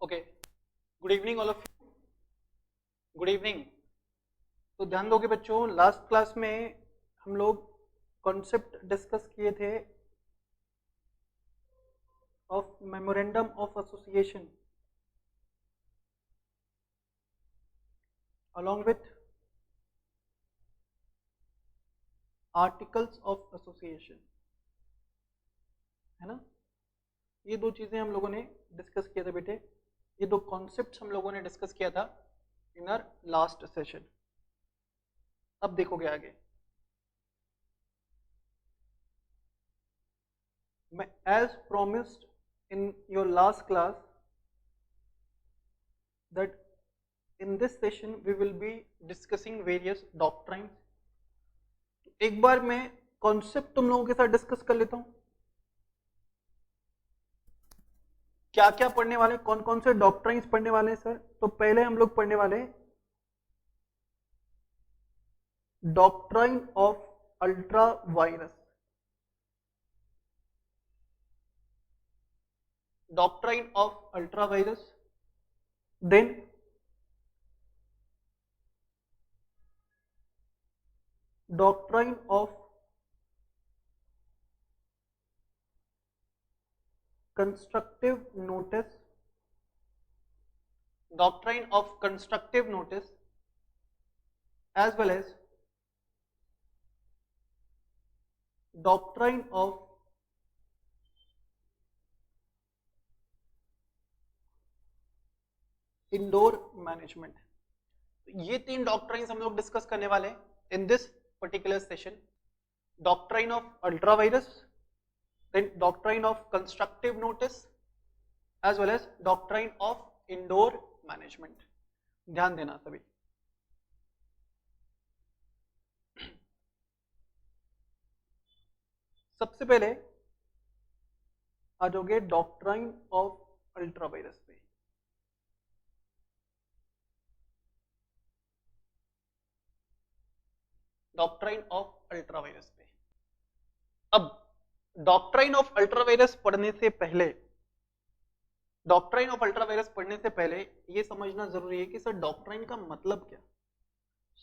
Okay, good evening all of you. Good evening. तो ध्यान दोगे बच्चों, लास्ट क्लास में हम लोग कॉन्सेप्ट डिस्कस किए थे of memorandum of association along with articles of association, है ना। ये दो चीजें हम लोगों ने डिस्कस किया था बेटे, ये दो कॉन्सेप्ट्स हम लोगों ने डिस्कस किया था इन आवर लास्ट सेशन। अब देखोगे आगे, as promised in your last class that in this session we will be discussing various doctrines। एक बार मैं कॉन्सेप्ट तुम लोगों के साथ डिस्कस कर लेता हूं, क्या क्या पढ़ने वाले, कौन कौन से डॉक्ट्राइन्स पढ़ने वाले हैं सर। तो पहले हम लोग पढ़ने वाले doctrine of ultra vires, doctrine of ultravirus, then doctrine of constructive notice, doctrine of constructive notice, as well as doctrine of indoor management. ये तीन डॉक्ट्राइन्स हम लोग डिस्कस करने वाले हैं in this particular session. Doctrine of ultra vires, then doctrine of constructive notice, as well as doctrine of indoor management. ध्यान देना सभी। सबसे पहले आ जाओगे डॉक्ट्राइन ऑफ अल्ट्रावायरस पे। डॉक्ट्राइन ऑफ अल्ट्रावायरस पे। अब डॉक्ट्राइन ऑफ अल्ट्रावायरस पढ़ने से पहले, डॉक्ट्राइन ऑफ अल्ट्रावायरस पढ़ने से पहले ये समझना जरूरी है कि सर डॉक्ट्राइन का मतलब क्या।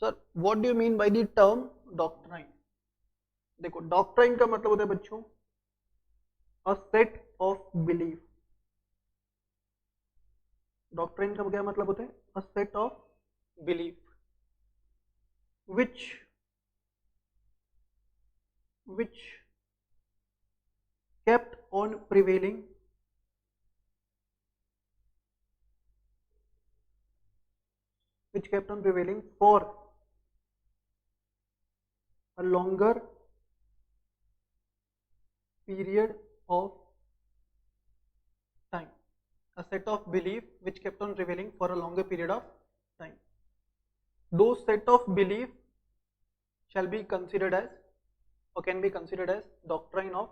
Sir what do you mean by the term doctrine. देखो, डॉक्ट्राइन का मतलब होता है बच्चों a set of belief. Doctrine का क्या मतलब होता है? A set of belief which kept on prevailing for a longer period of time. A set of belief which kept on prevailing for a longer period of time. Those set of belief shall be considered as, or can be considered as, doctrine of,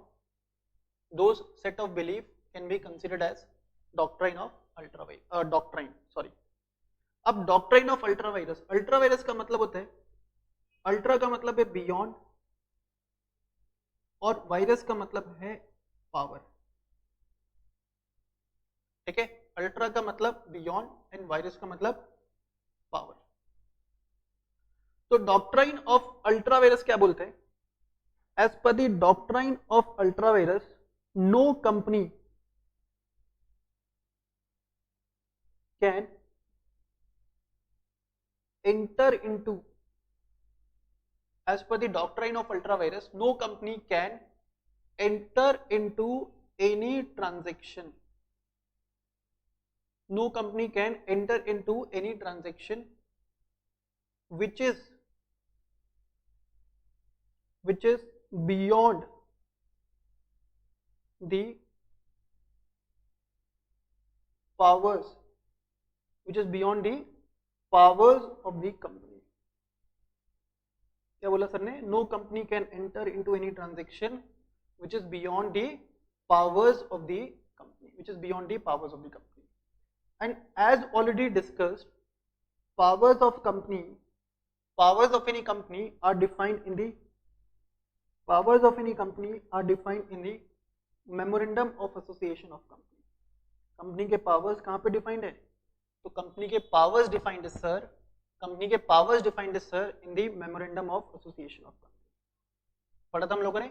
those set of belief can be considered as doctrine of doctrine, sorry। अब doctrine of ultra vires, ultra vires का मतलब होता है, ultra का मतलब है beyond और virus का मतलब है पावर। ठीक है, अल्ट्रा का मतलब बियॉन्ड एंड वायरस का मतलब पावर। तो डॉक्ट्राइन ऑफ अल्ट्रावायरस क्या बोलते हैं? As per the doctrine of ultra vires, no company can enter into, as per the doctrine of ultravirus, no company can enter into any transaction, no company can enter into any transaction which is beyond the powers, which is beyond the powers of the company। क्या बोला sir ने? No company can enter into any transaction which is beyond the powers of the company, which is beyond the powers of the company। And as already discussed, powers of company, powers of any company are defined in the, powers of any company are defined in the memorandum of association of company। Company के powers कहाँ पे defined है? तो company के powers defined है sir, company के powers defined है sir in the memorandum of association of company. पढ़ा था हम लोगों ने।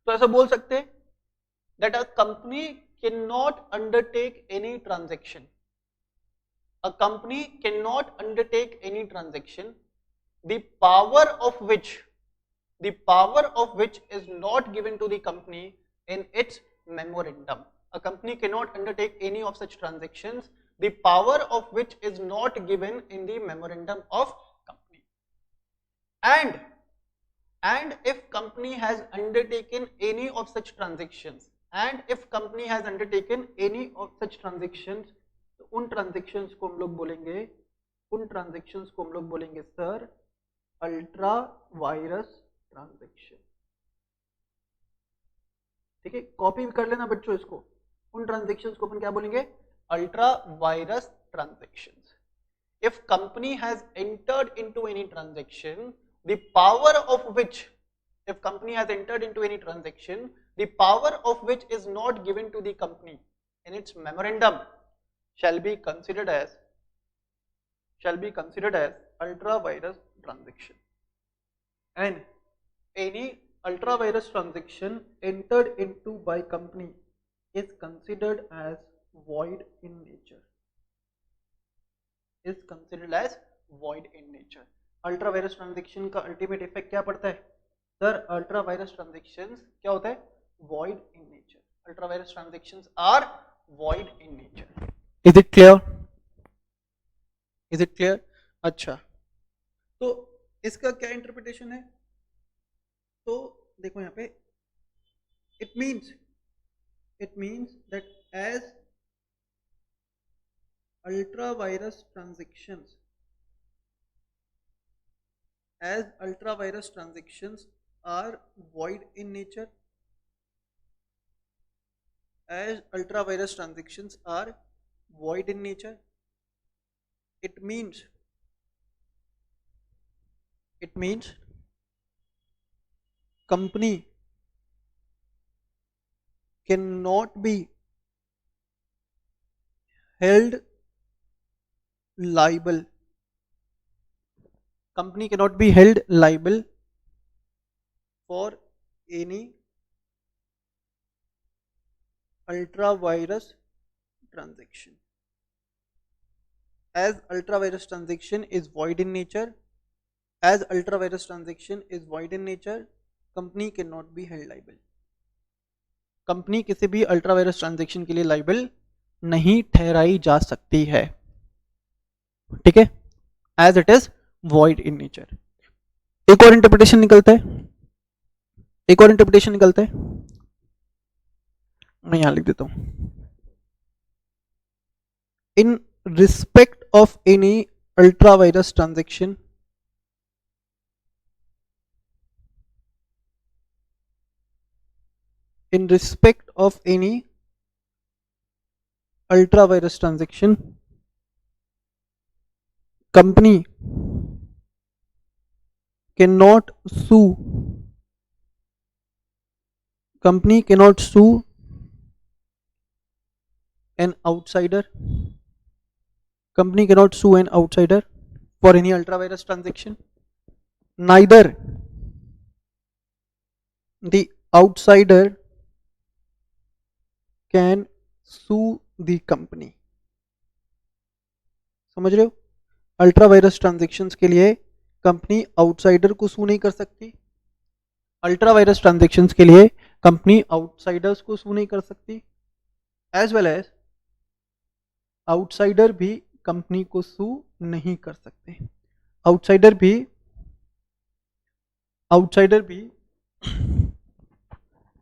तो ऐसा बोल सकते हैं that a company can not undertake any transaction, a company cannot undertake any transaction the power of which is not given to the company in its memorandum. A company cannot undertake any of such transactions the power of which is not given in the memorandum of company. And if company has undertaken any of such transactions, तो उन transactions को हम लोग बोलेंगे sir ultra vires transaction. ठीक है, copy भी कर लेना बच्चों इसको। उन ट्रांजेक्शन्स को अपन क्या बोलेंगे? Ultra vires transactions. If company has entered into any transaction the power of which if company has entered into any transaction the power of which is not given to the company in its memorandum shall be considered as ultra virus transaction, and any ultra virus transaction entered into by company is considered as void in nature, ultra vires transaction का ultimate effect क्या पड़ता है sir? Ultra vires transactions क्या होता है? Void in nature. Ultra vires transactions are void in nature. Is it clear? अच्छा, तो इसका क्या इंटरप्रिटेशन है? तो देखो यहाँ पे it means that as ultra vires transactions are void in nature, it means company cannot be held liable for any ultra virus transaction, as ultra virus transaction is void in nature, company cannot be held liable, company किसी भी ultra vires transaction के लिए liable नहीं ठहराई जा सकती है। ठीक है, as it is void in nature. एक और इंटरप्रिटेशन निकलता है, मैं यहां लिख देता हूं, in respect of any ultra vires transaction company cannot sue an outsider for any ultra virus transaction, neither the outsider can sue the company। समझ रहे हो? अल्ट्रा वायरस ट्रांजेक्शन्स के लिए कंपनी आउटसाइडर को सू नहीं कर सकती, अल्ट्रा वायरस ट्रांजेक्शन्स के लिए कंपनी आउटसाइडर्स को सू नहीं कर सकती, एज वेल एज आउटसाइडर भी कंपनी को सू नहीं कर सकते। आउटसाइडर भी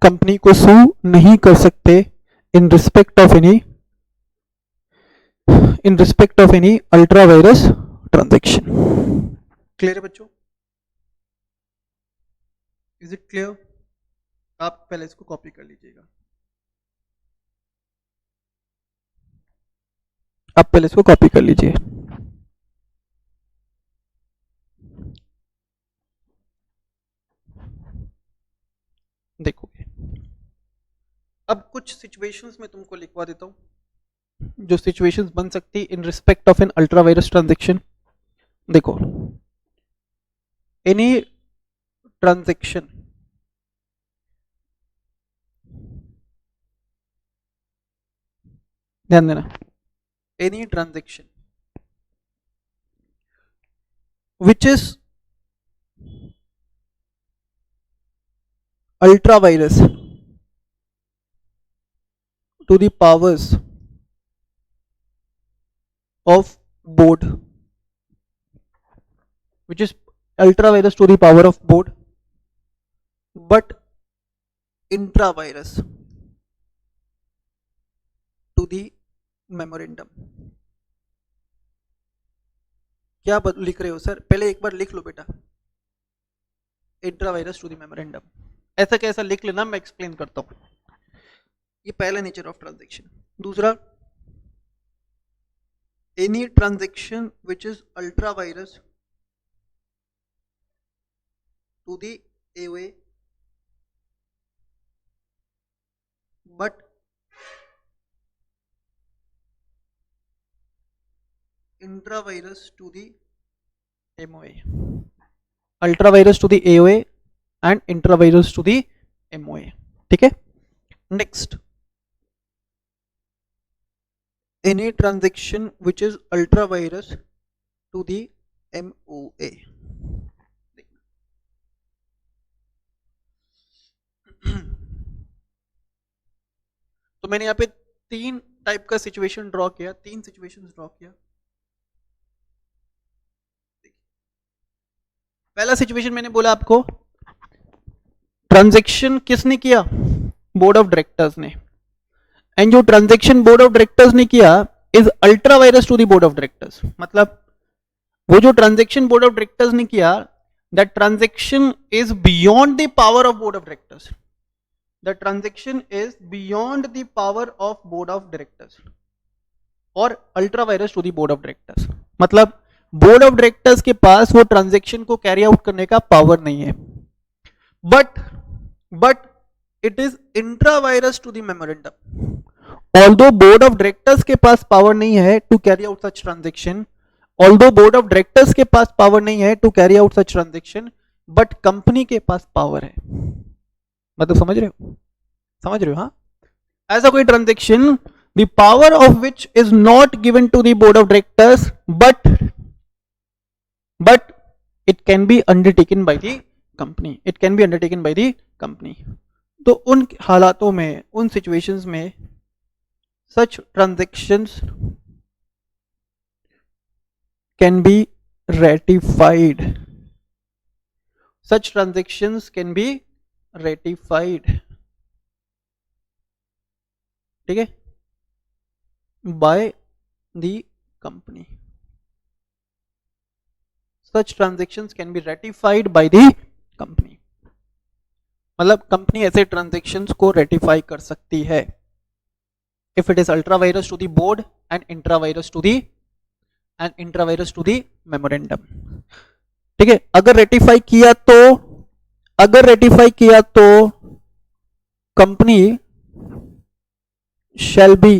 कंपनी को सू नहीं कर सकते in respect of any ultra vires transaction. Clear है बच्चों? Is it clear? आप पहले इसको कॉपी कर लीजिएगा, देखोगे अब कुछ सिचुएशंस में तुमको लिखवा देता हूं जो सिचुएशंस बन सकती in respect of an ultra vires transaction. देखो, एनी ट्रांजेक्शन ध्यान देना, any transaction which is ultra virus to the powers of board, which is ultra virus to the power of board but intra virus to the memorandum. क्या लिख रहे हो sir? पहले एक बार लिख लो बेटा, intra vires to the memorandum. ऐसा कैसा लिख लेना, मैं एक्सप्लेन करता हूं. ये पहला नेचर ऑफ ट्रांजैक्शन. दूसरा, any transaction which is ultra vires to the AoA but intravirus to the MOA. Ultravirus to the AOA and intravirus to the MOA. ठीक है. Next, any transaction which is ultravirus to the MOA. तो मैंने यहाँ पे तीन type का situation draw किया, तीन सिचुएशंस ड्रॉ किया. पहला सिचुएशन मैंने बोला आपको, ट्रांजैक्शन किसने किया? बोर्ड ऑफ डायरेक्टर्स ने. एंड जो ट्रांजैक्शन बोर्ड ऑफ डायरेक्टर्स ने किया is ultra vires to the board of directors. मतलब वो जो ट्रांजैक्शन बोर्ड ऑफ डायरेक्टर्स ने किया, that transaction is beyond the power of board of directors. The transaction is beyond the power of board of directors और ultra vires to the board of directors. मतलब board of directors के पास वो transaction को carry out करने का power नहीं है, but it is intra vires to the memorandum. Although board of directors के पास पावर नहीं है to carry out such transaction, although board of directors के पास पावर नहीं है to carry out such transaction, but company के पास पावर है. मतलब समझ रहे हो? समझ रहे हो? हाँ, ऐसा कोई transaction the power of which is not given to the board of directors but it can be undertaken by the company. It can be undertaken by the company. तो उन हालातों में, उन सिचुएशंस में such transactions can be ratified. Such transactions can be ratified. ठीक है? By the company. Such transactions can be ratified by the company. मतलब company ऐसे ट्रांजेक्शन्स को रेटिफाई कर सकती है if it is ultra vires to the board and intra vires to the memorandum. ठीक है. अगर रेटिफाई किया तो company shall be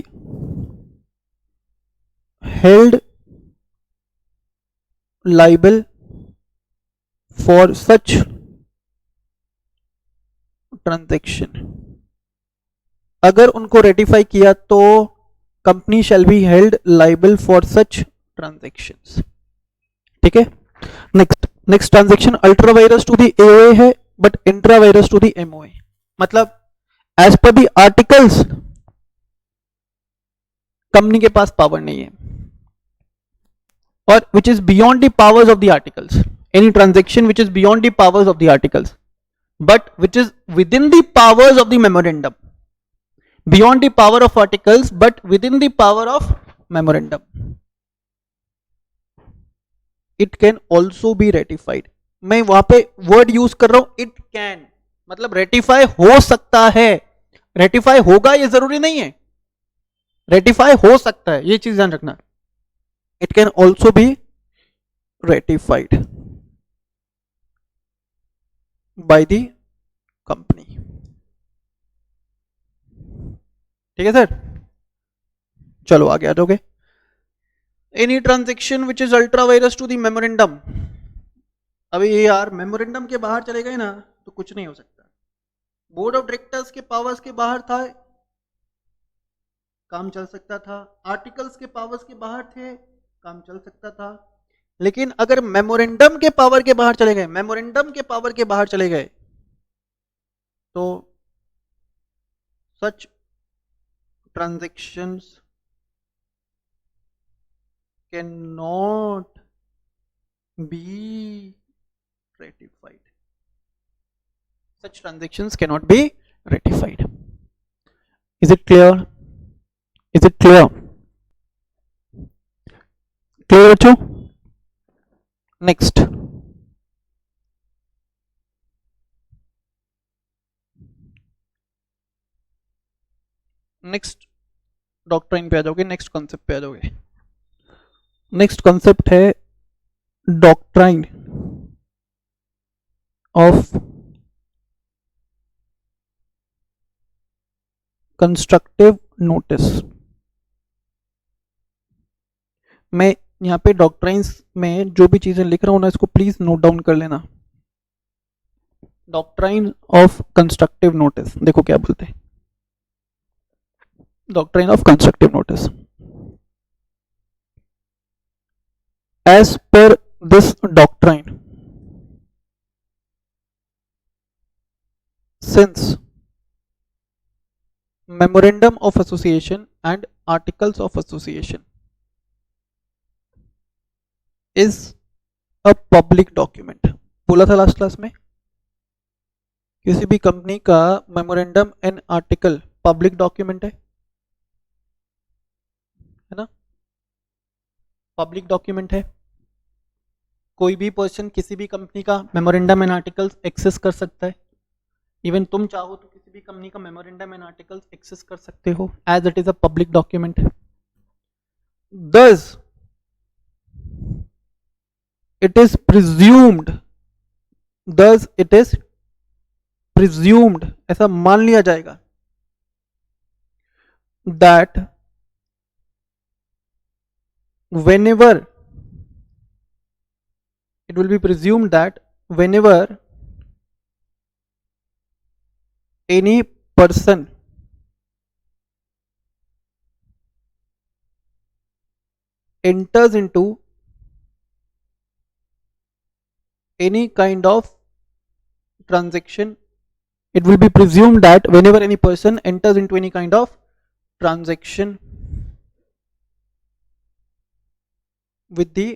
held liable for such transaction. अगर उनको रेटिफाई किया तो company shall be held liable for such transactions. ठीक है. Next transaction ultra vires to the AoA है but intra vires to the MoA. मतलब as per the articles company के पास पावर नहीं है, or which is beyond the powers of the articles. Any transaction which is beyond the powers of the articles but which is within the powers of the memorandum. Beyond the power of articles but within the power of memorandum. It can also be ratified. मैं वहां पे word use कर रहा हूं it can, मतलब ratify हो सकता है. रेटिफाई होगा ये जरूरी नहीं है, रेटिफाई हो सकता है, ये चीज ध्यान रखना. It can also be ratified by the company. ठीक है सर, चलो आगे आ जाओगे। Any transaction which is ultra vires to the memorandum. अभी ये यार मेमोरेंडम के बाहर चले गए ना तो कुछ नहीं हो सकता। बोर्ड ऑफ डायरेक्टर्स के पावर्स के बाहर था, काम चल सकता था। आर्टिकल्स के पावर्स के बाहर थे, काम चल सकता था। लेकिन अगर मेमोरेंडम के पावर के बाहर चले गए, मेमोरेंडम के पावर के बाहर चले गए, तो such transactions can not be ratified. Such transactions cannot be ratified. Is it clear? Is it clear? Clear too? Next. Next doctrine पे आ जाओगे, नेक्स्ट कॉन्सेप्ट पे आ जाओगे। नेक्स्ट कॉन्सेप्ट है डॉक्ट्राइन ऑफ कंस्ट्रक्टिव नोटिस। मैं यहाँ पे डॉक्ट्राइन्स में जो भी चीजें लिख रहा हूँ ना, इसको प्लीज नोट डाउन कर लेना। डॉक्ट्राइन ऑफ कंस्ट्रक्टिव नोटिस, देखो क्या बोलते हैं। Doctrine of constructive notice, as per this doctrine, since memorandum of association and articles of association is a public document, बोला था लास्ट क्लास में, किसी भी कंपनी का memorandum and article public document है ना, पब्लिक डॉक्यूमेंट है। कोई भी पर्सन किसी भी कंपनी का मेमोरेंडम एंड आर्टिकल्स एक्सेस कर सकता है। इवन तुम चाहो तो किसी भी कंपनी का मेमोरेंडम एंड आर्टिकल्स एक्सेस कर सकते हो, as it is a public document. Thus it is presumed, thus it is presumed, ऐसा मान लिया जाएगा, that whenever it will be presumed that whenever any person enters into any kind of transaction, it will be presumed that whenever any person enters into any kind of transaction with the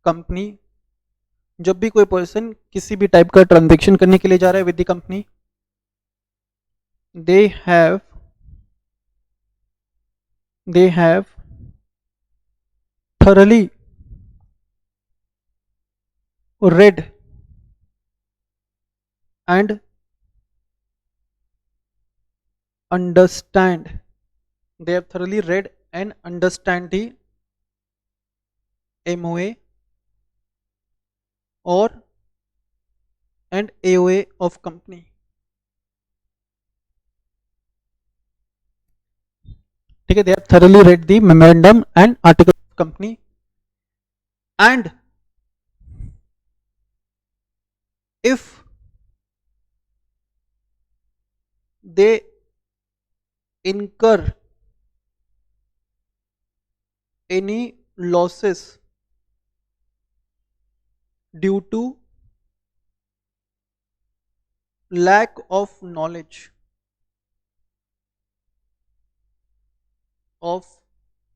company, जब भी कोई person किसी भी type का transaction करने के लिए जा रहा है with the company, they have thoroughly read and understand, they have thoroughly read and understand the MOA or and AOA of company। ठीक है, they have thoroughly read the memorandum and article of company and if they incur any losses due to lack of knowledge of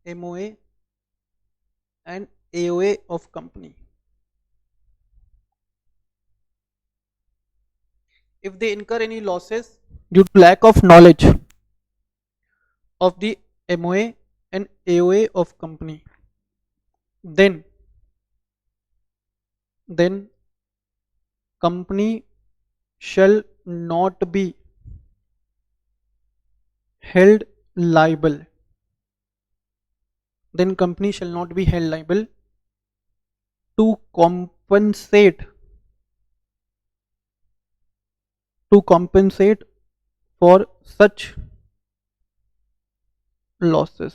MOA and AOA of company, if they incur any losses due to lack of knowledge of the MOA and AOA of company, then company shall not be held liable, then company shall not be held liable to compensate for such losses,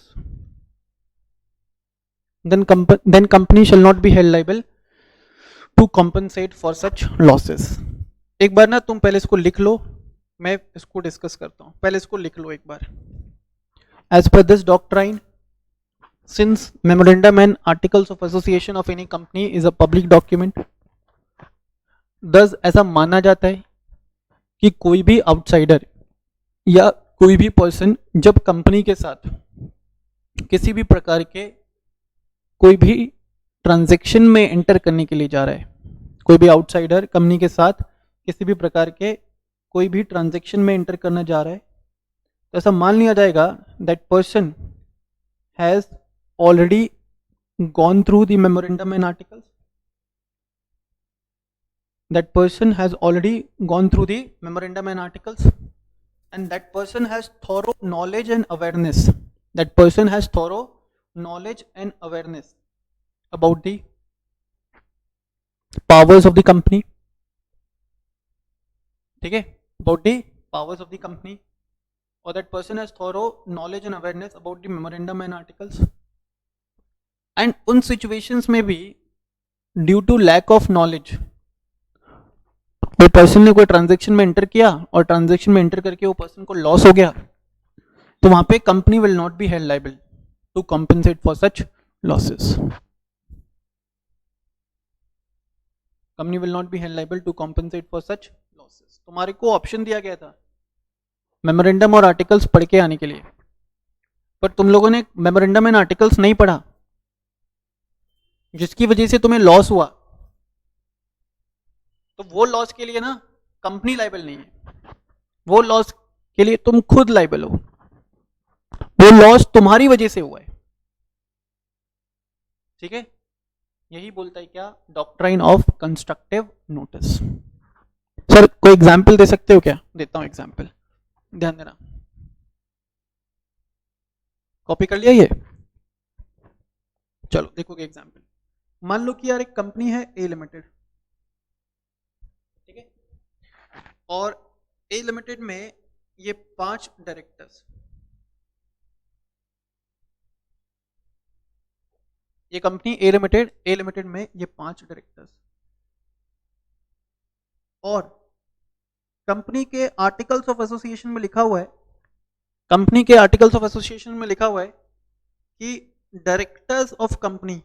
then company shall not be held liable to compensate for such losses. एक बार ना तुम पहले इसको लिख लो, मैं इसको discuss करता हूं. पहले इसको लिख लो एक बार. As per this doctrine, since memorandum and articles of association of any company is a public document, thus ऐसा माना जाता है कि कोई भी आउटसाइडर या कोई भी पर्सन जब कंपनी के साथ किसी भी प्रकार के कोई भी ट्रांजैक्शन में एंटर करने के लिए जा रहा है, कोई भी आउटसाइडर कंपनी के साथ किसी भी प्रकार के कोई भी ट्रांजैक्शन में एंटर करना जा रहा है, तो ऐसा मान लिया जाएगा that person has already gone through the memorandum and articles. That person has already gone through the memorandum and articles, and that person has thorough knowledge and awareness. That person has thorough knowledge and awareness about the powers of the company. ठीक है, about the powers of the company, or that person has thorough knowledge and awareness about the memorandum and articles. And उन situations में भी due to lack of knowledge कोई person ने कोई transaction में enter किया और ट्रांजैक्शन में एंटर करके वो पर्सन को लॉस हो गया, तो वहां पे company will not be held liable to compensate for such losses. Company will not be held liable to compensate for such losses. तुम्हारे को ऑप्शन दिया गया था मेमोरेंडम और आर्टिकल्स पढ़ के आने के लिए, पर तुम लोगों ने मेमोरेंडम एंड आर्टिकल्स नहीं पढ़ा, जिसकी वजह से तुम्हें लॉस हुआ. तो वो लॉस के लिए ना कंपनी लायबल नहीं है, वो लॉस के लिए तुम खुद लायबल हो. वो लॉस तुम्हारी वजह से हुआ है. ठीक है, यही बोलता है क्या, doctrine of constructive notice. Sir कोई एग्जाम्पल दे सकते हो क्या? देता हूं एग्जाम्पल, ध्यान देना. कॉपी कर लिया ये? चलो देखोगे एग्जाम्पल. मान लो कि यार एक कंपनी है ए लिमिटेड, ठीक है, और ए लिमिटेड में ये 5 डायरेक्टर्स, ये कंपनी ए लिमिटेड में ये 5 डायरेक्टर्स, और कंपनी के आर्टिकल्स ऑफ एसोसिएशन में लिखा हुआ है, कंपनी के आर्टिकल्स ऑफ एसोसिएशन में लिखा हुआ है कि directors of company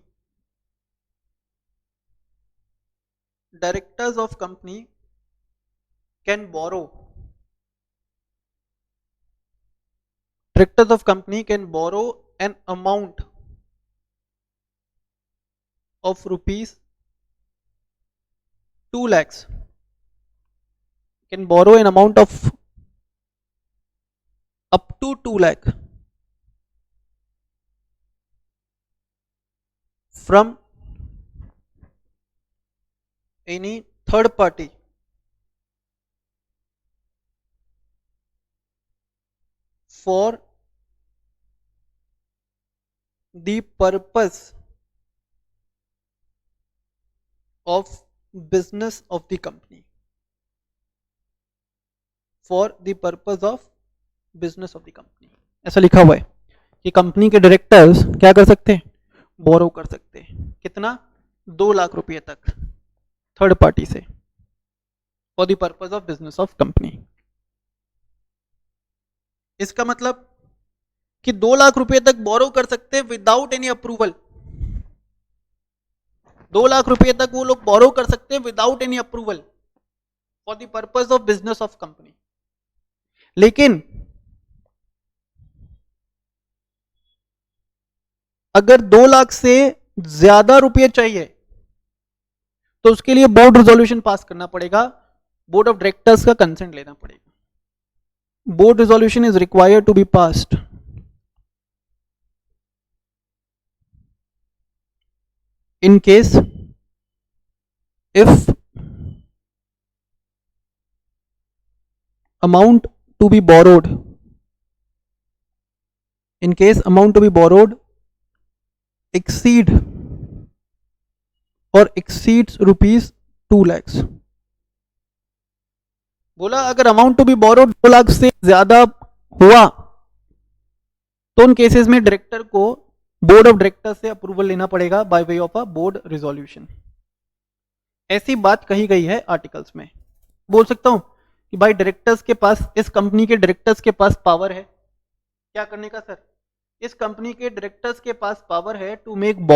can borrow, directors of company can borrow an amount of rupees 2 lakhs, can borrow an amount of up to 2 lakh from any third party for the purpose of business of the company, for the purpose of business of the company. ऐसा लिखा हुआ है कि company के directors क्या कर सकते हैं, बोरो कर सकते हैं. कितना? 2 लाख रुपए तक थर्ड पार्टी से, for the purpose of business of company. इसका मतलब कि 2 लाख रुपए तक बोरो कर सकते हैं विदाउट एनी अप्रूवल. 2 लाख रुपए तक वो लोग बोरो कर सकते हैं without any approval for the purpose of business of company. लेकिन अगर 2 लाख से ज्यादा रुपए चाहिए तो उसके लिए बोर्ड रिजोल्यूशन पास करना पड़ेगा, बोर्ड ऑफ डायरेक्टर्स का कंसेंट लेना पड़ेगा. Board resolution is required to be passed in case if amount to be borrowed exceed or exceeds rupees 2 lakhs. बोला अगर amount to be borrowed 2 lakh से ज्यादा हुआ तो उन केसेस में डायरेक्टर को बोर्ड ऑफ डायरेक्टर से अप्रूवल लेना पड़ेगा by way of a board resolution. ऐसी बात कही गई है आर्टिकल्स में। बोल सकता हूं कि भाई डायरेक्टर्स के पास, इस कंपनी के डायरेक्टर्स के पास पावर है क्या करने का सर? इस कंपनी के डायरेक्टर्स के पास पावर है to make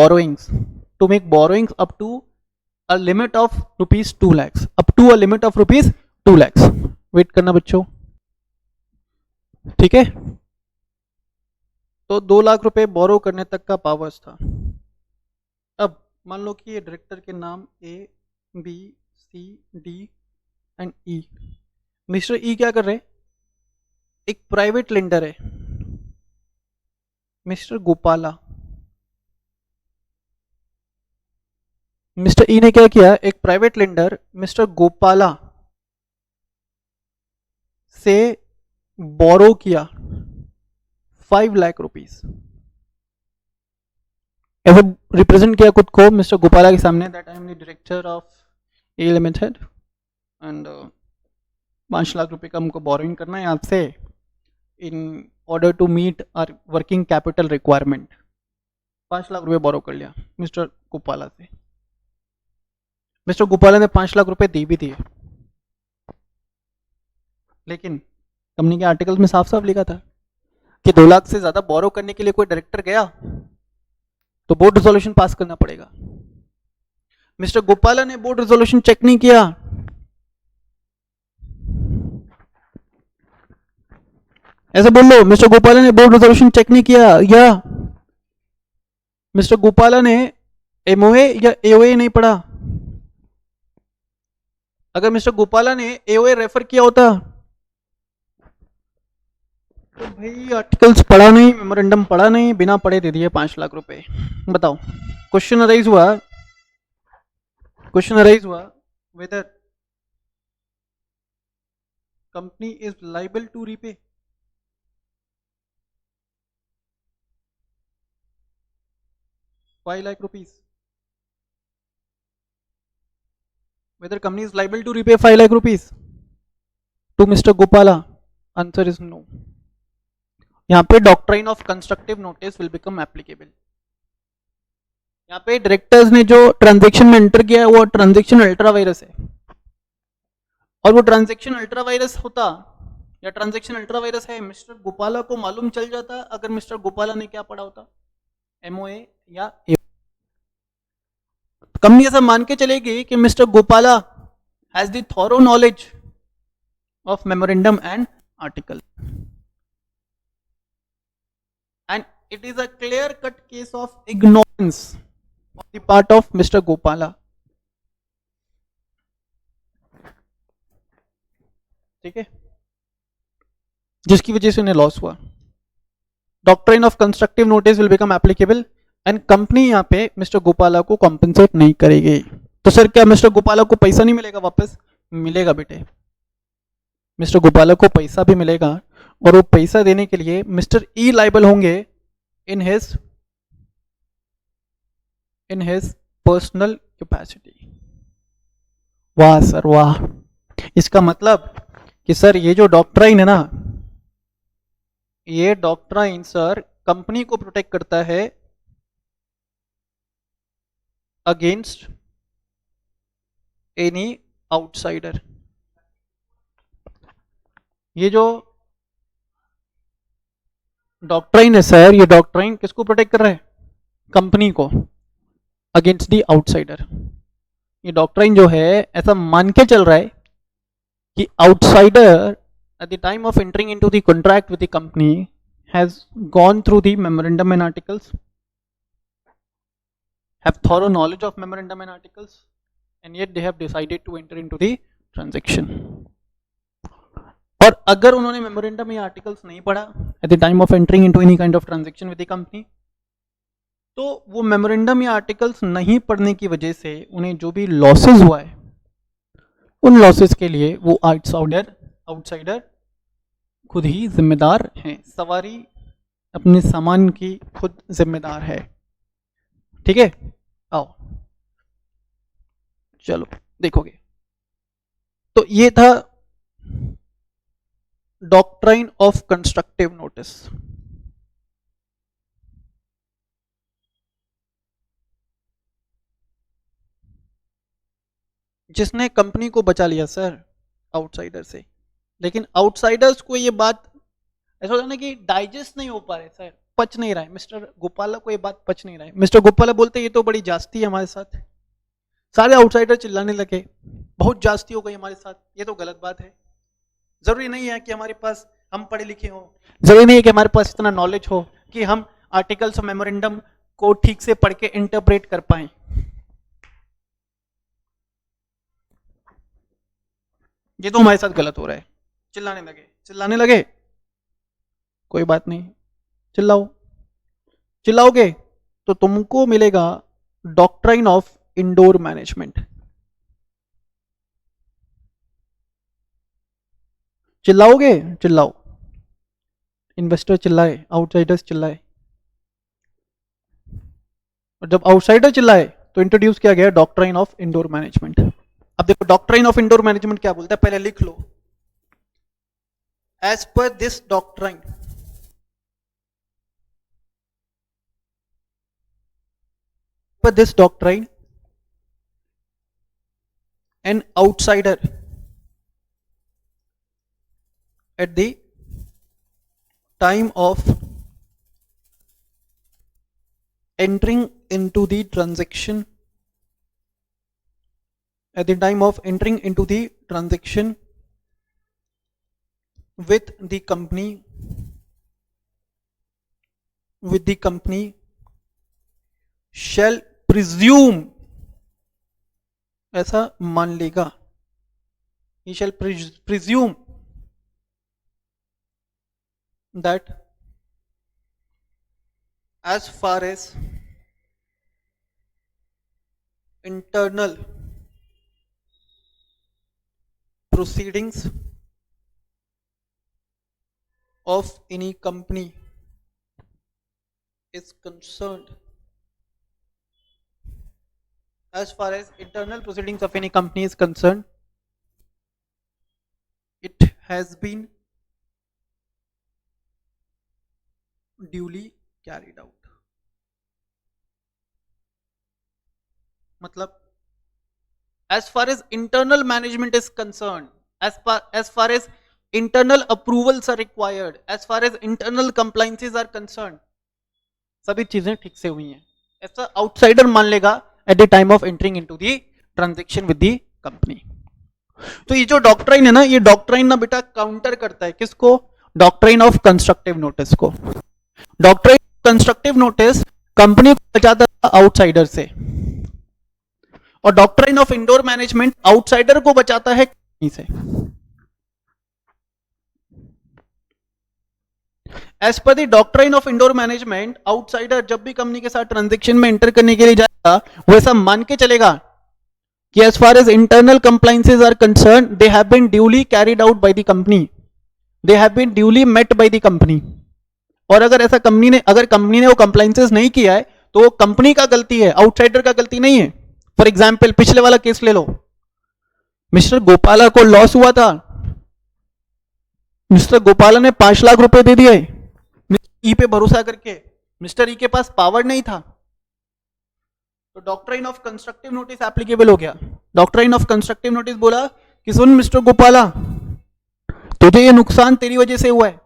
borrowings up to a limit of rupees 2 lakhs, up to a limit of rupees 2 lakhs। Wait करना बच्चों, ठीक है। तो 2 लाख रुपए बोरो करने तक का पावर्स था। अब मान लो कि ये डायरेक्टर के नाम A B C D and E. Mr E क्या कर रहे हैं? एक प्राइवेट लेंडर है मिस्टर गोपाला। मिस्टर ई ने क्या किया? एक प्राइवेट लेंडर मिस्टर गोपाला से बोरो किया 5 लाख रुपीस। ऐसे रिप्रेजेंट किया खुद को मिस्टर गोपाला के सामने, that I am the director of A limited and 5 lakh रुपए का हमको बोरोइंग करना है आपसे in order to meet our working capital requirement. 5 lakh रुपए बोरो कर लिया मिस्टर गोपाला से। मिस्टर गोपाला ने 5 लाख रुपए दे भी दिए, लेकिन कंपनी के आर्टिकल में साफ साफ लिखा था कि 2 लाख से ज्यादा बोरो करने के लिए कोई डायरेक्टर गया तो बोर्ड रिजोल्यूशन पास करना पड़ेगा। मिस्टर गोपाला ने बोर्ड रिजोल्यूशन चेक नहीं किया, ऐसे बोल लो, मिस्टर गोपाला ने बोर्ड रिजोल्यूशन चेक नहीं किया, या मिस्टर गोपाला ने एमओए या एओए नहीं पढ़ा। अगर मिस्टर गोपाला ने एओए रेफर किया होता तो भाई आर्टिकल्स पढ़ा नहीं, मेमोरेंडम पढ़ा नहीं, बिना पढ़े दे दिए 5 लाख रुपए। बताओ, क्वेश्चन अराइज हुआ whether company is liable to repay. ₹5 lakh, whether company is liable to repay 5 lakh rupees to Mr. Gopala? Answer is no. यहाँ पे doctrine of constructive notice will become applicable. यहाँ पे डायरेक्टर्स ने जो transaction में enter किया है वो ट्रांजैक्शन अल्ट्रा वायरस है, और वो ट्रांजैक्शन अल्ट्रा वायरस होता या ट्रांजैक्शन अल्ट्रा वायरस है, मिस्टर गोपाला को मालूम चल जाता अगर मिस्टर गोपाला ने क्या पढ़ा होता, एमओए या कंपनी ऐसा मान के चलेगी कि mister Gopala has the thorough knowledge of memorandum and article, and it is a clear cut case of ignorance on the part of Mr. Gopala. ठीक है, जिसकी वजह से उन्हें लॉस हुआ। Doctrine of constructive notice will become applicable and company यहाँ पे mister Gopala को कॉम्पेंसेट नहीं करेगी। तो सर क्या मिस्टर गोपाला को पैसा नहीं मिलेगा? वापस मिलेगा बेटे, मिस्टर गोपाला को पैसा भी मिलेगा, और वो पैसा देने के लिए मिस्टर ई लाइबल होंगे इन हिज पर्सनल कैपेसिटी। वाह सर वाह, इसका मतलब कि सर ये जो डॉक्ट्राइन है ना, ये डॉक्ट्राइन सर कंपनी को प्रोटेक्ट करता है अगेंस्ट एनी आउटसाइडर। ये जो डॉक्ट्राइन है सर, ये डॉक्ट्राइन किसको प्रोटेक्ट कर रहा है? कंपनी को अगेंस्ट दी आउटसाइडर। ये डॉक्ट्राइन जो है ऐसा मान के चल रहा है कि outsider at the time of entering into the contract with the company has gone through the memorandum and articles, have thorough knowledge of memorandum and articles, and yet they have decided to enter into the transaction. और अगर उन्होंने memorandum या articles नहीं पढ़ा eight the time of entering into any kind of transaction with the company, तो वो memorandum या articles नहीं पढ़ने की वजह से उन्हें जो भी लॉसेस हुआ है, उन लॉसेस के लिए वो आउटसाइडर खुद ही जिम्मेदार हैं। सवारी अपने सामान की खुद जिम्मेदार है। ठीक है, आओ चलो देखोगे। तो ये था डॉक्ट्राइन ऑफ कंस्ट्रक्टिव नोटिस। जिसने कंपनी को बचा लिया सर आउटसाइडर से। लेकिन आउटसाइडर्स को ये बात ऐसा होता है ना कि डाइजेस्ट नहीं हो पा रहे सर, पच नहीं रहा है। मिस्टर गोपाला को ये बात पच नहीं रहा है। मिस्टर गोपाला बोलते ये तो बड़ी जास्ती है हमारे साथ। सारे आउटसाइडर चिल्लाने लगे, बहुत जास्ती हो गई हमारे साथ, ये तो गलत बात है। जरूरी नहीं है कि हमारे पास हम पढ़े लिखे हो, जरूरी नहीं है कि हमारे पास इतना नॉलेज हो कि हम आर्टिकल्स ऑफ मेमोरेंडम को ठीक से पढ़ के इंटरप्रेट कर पाए। ये तो हमारे साथ गलत हो रहा है। चिल्लाने लगे, कोई बात नहीं, चिल्लाओगे तो तुमको मिलेगा डॉक्ट्राइन ऑफ इंडोर मैनेजमेंट। चिल्लाओगे, चिल्लाओ, इन्वेस्टर चिल्लाए, आउटसाइडर्स चिल्लाए। और जब आउटसाइडर चिल्लाए तो इंट्रोड्यूस किया गया डॉक्ट्राइन ऑफ इंडोर मैनेजमेंट। अब देखो डॉक्ट्राइन ऑफ इंडोर मैनेजमेंट क्या बोलता है, पहले लिख लो। As per this doctrine, an outsider at the time of entering into the transaction, with the company shall presume, ऐसा मान लेगा, he shall presume that as far as internal proceedings of any company is concerned, as far as internal proceedings of any company is concerned, it has been duly carried out. मतलब as far as internal management is concerned, as far as internal approvals are required, as far as internal compliances are concerned, सभी चीजें ठीक से हुई हैं, ऐसा outsider मान लेगा eight the time of entering into the transaction with the company. तो ये जो डॉक्ट्राइन है ना, ये डॉक्ट्राइन ना बेटा काउंटर करता है किसको, डॉक्ट्राइन ऑफ कंस्ट्रक्टिव नोटिस को। डॉक्ट्राइन कंस्ट्रक्टिव नोटिस कंपनी को बचाता था आउटसाइडर से, और doctrine of indoor management outsider को बचाता है कंपनी से। As per the doctrine of indoor management, outsider जब भी कंपनी के साथ ट्रांजैक्शन में एंटर करने के लिए जाएगा, वो ऐसा मान के चलेगा कि as far as internal compliances are concerned, they have been duly carried out by the company, they have been duly met by the company। और अगर ऐसा कंपनी ने वो compliances नहीं किया है तो वो कंपनी का गलती है, आउटसाइडर का गलती नहीं है। फॉर एग्जाम्पल पिछले वाला केस ले लो, मिस्टर गोपाला को लॉस हुआ था, मिस्टर गोपाला ने 5 लाख रुपए दे दिए मिस्टर ई पे भरोसा करके, मिस्टर ई के पास पावर नहीं था, तो doctrine of constructive notice applicable हो गया। डॉक्ट्राइन ऑफ कंस्ट्रक्टिव नोटिस बोला कि सुन मिस्टर गोपाला, तुझे ये नुकसान तेरी वजह से हुआ है,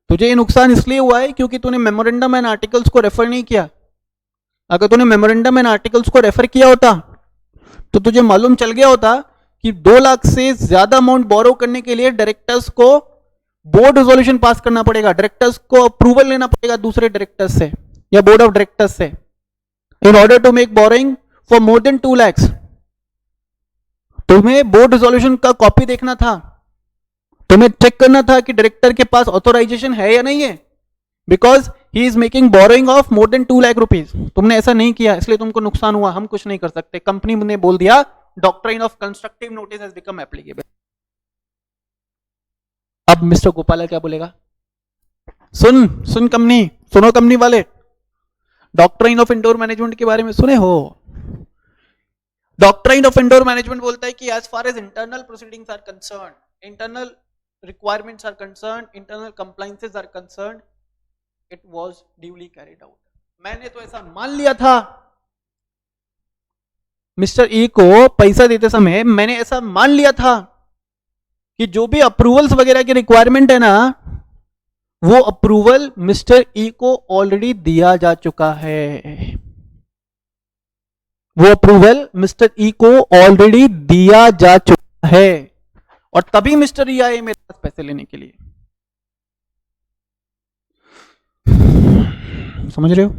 तुझे ये नुकसान इसलिए हुआ है क्योंकि तूने मेमोरेंडम एंड आर्टिकल्स को रेफर नहीं किया। अगर तूने मेमोरेंडम एंड आर्टिकल्स को रेफर किया होता तो तुझे मालूम चल गया होता कि 2 लाख से ज्यादा अमाउंट बोरो करने के लिए डायरेक्टर्स को बोर्ड रेजोल्यूशन पास करना पड़ेगा, डायरेक्टर्स को अप्रूवल लेना पड़ेगा दूसरे डायरेक्टर्स से या बोर्ड ऑफ डायरेक्टर्स से, in order to make borrowing for more than 2 lakhs। तुम्हें बोर्ड रेजोल्यूशन का कॉपी देखना था, तुम्हें चेक करना था कि डायरेक्टर के पास ऑथराइजेशन है या नहीं है, because he is making borrowing of more than 2 lakh rupees. तुमने ऐसा नहीं किया इसलिए तुमको नुकसान हुआ, हम कुछ नहीं कर सकते। कंपनी ने बोल दिया doctrine of constructive notice has become applicable. अब मिस्टर गोपाला क्या बोलेगा, सुनो कंपनी वाले, डॉक्ट्राइन ऑफ इंडोर मैनेजमेंट के बारे में सुने हो? डॉक्ट्राइन ऑफ इंडोर मैनेजमेंट बोलता है कि as far as internal proceedings are concern, internal requirements are concern, internal compliances are concern, it was duly carried out. मैंने तो ऐसा मान लिया था मिस्टर ई को पैसा देते समय मैंने ऐसा मान लिया था कि जो भी अप्रूवल्स वगैरह की रिक्वायरमेंट है ना, वो अप्रूवल मिस्टर ई को ऑलरेडी दिया जा चुका है, वो अप्रूवल मिस्टर ई को ऑलरेडी दिया जा चुका है, और तभी मिस्टर ई आए मेरे पास पैसे लेने के लिए। समझ रहे हो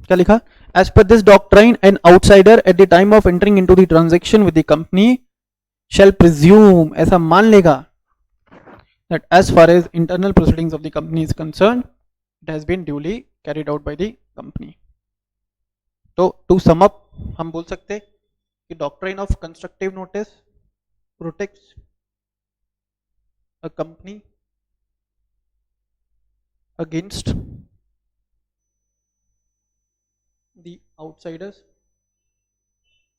क्या लिखा? As per this doctrine an outsider at the time of entering into the transaction with the company shall presume, ऐसा मान लेगा that as far as internal proceedings of the company is concerned, it has been duly carried out by the company. तो to sum up हम बोल सकते कि doctrine of constructive notice protects a company against the outsiders,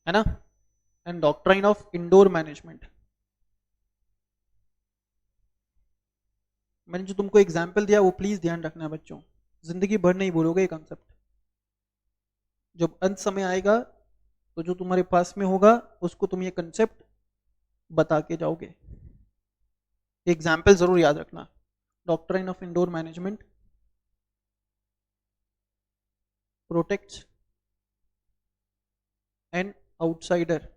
है ना, and doctrine of indoor management, मैंने जो तुमको एग्जाम्पल दिया वो प्लीज ध्यान रखना है बच्चों, जिंदगी भर नहीं बोलोगे ये कंसेप्ट, जब अंत समय आएगा तो जो तुम्हारे पास में होगा उसको तुम ये कंसेप्ट बता के जाओगे। एग्जाम्पल जरूर याद रखना, doctrine of indoor management protects an outsider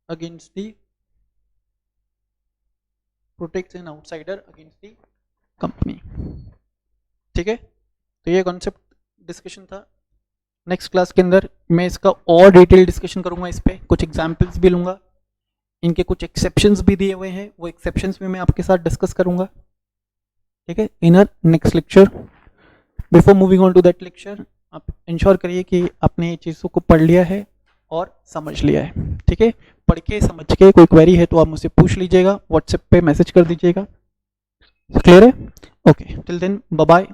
against the protects an outsider against the company। ठीक है, तो ये कॉन्सेप्ट डिस्कशन था। नेक्स्ट क्लास के अंदर मैं इसका और डिटेल डिस्कशन करूंगा, इस पे कुछ एग्जांपल्स भी लूंगा, इनके कुछ एक्सेप्शंस भी दिए हुए हैं, वो एक्सेप्शंस भी मैं आपके साथ डिस्कस करूंगा। ठीक है, in a next lecture. Before moving on to that lecture, आप इंश्योर करिए कि आपने ये चीज़ों को पढ़ लिया है और समझ लिया है। ठीक है, पढ़ के समझ के कोई क्वेरी है तो आप मुझसे पूछ लीजिएगा, व्हाट्सएप पे मैसेज कर दीजिएगा। क्लियर है? Okay, till then bye bye.